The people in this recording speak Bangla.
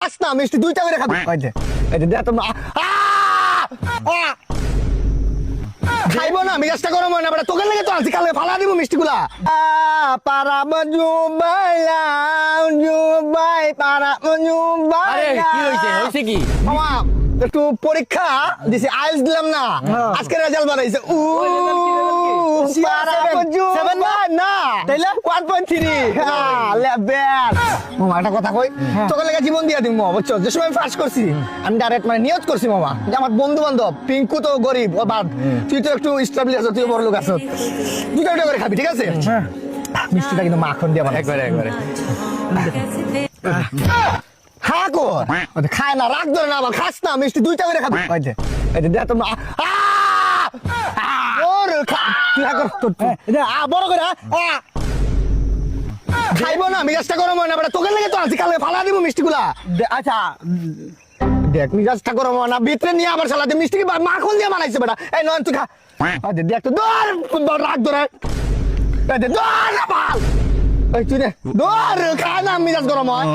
আস্তা মিষ্টি দুইটা করে খাবি এই যে দেখ তোমরা খাইবো না মিজাজটা গরম হয় না বেটা তোকে লেগে তো আনছি কালকে ফালা দিব মিষ্টিগুলা পারা জুবাইলা জুবাই পারা জুবাই আরে কি হইছে কি মামা একটু পরীক্ষা দিছি আইএলটিএস দিলাম না আজকে রেজাল্ট বানাইছে পারা জুবাই না তাইলে 1.3 লেভেল মামা একটা কথা কই তোকে লেগে জীবন দিয়া দিমু বুঝছো যে সময় ফার্স্ট করছি আমি ডাইরেক্ট মানে নিয়ত করছি মামা যে আমার বন্ধু বান্ধব পিঙ্কু তো গরিব ও বাদ তুই তো একটু স্টেবল আছো তুই বড় লোক আছো দুটো করে খাবি ঠিক আছে মিষ্টিটা কিন্তু মাখন দিয়া বানাই একবারে হ্যাঁ কর খায় না রাগ ধরে না আবার খাস না মিষ্টি দুইটা করে খাবি এই যে দেখ তোমরা ওর তুই কর তোর বড় করে খাইবো না মিজাজটা গরম হয় না বেটা তোকে লেগে তো আনছি কালকে ফালা দিব মিষ্টিগুলা আচ্ছা দেখ মিজাজটা গরম হয় না ভিতরে নিয়ে আবার সালাতে মিষ্টি কি মাখন দিয়ে বানাইছে বেটা এই নয়ন তুই খা দেখ তো দৌড় রাগ ধরে দৌড় না বাল এই তুই দে দৌড় খা না মিজাজ গরম হয়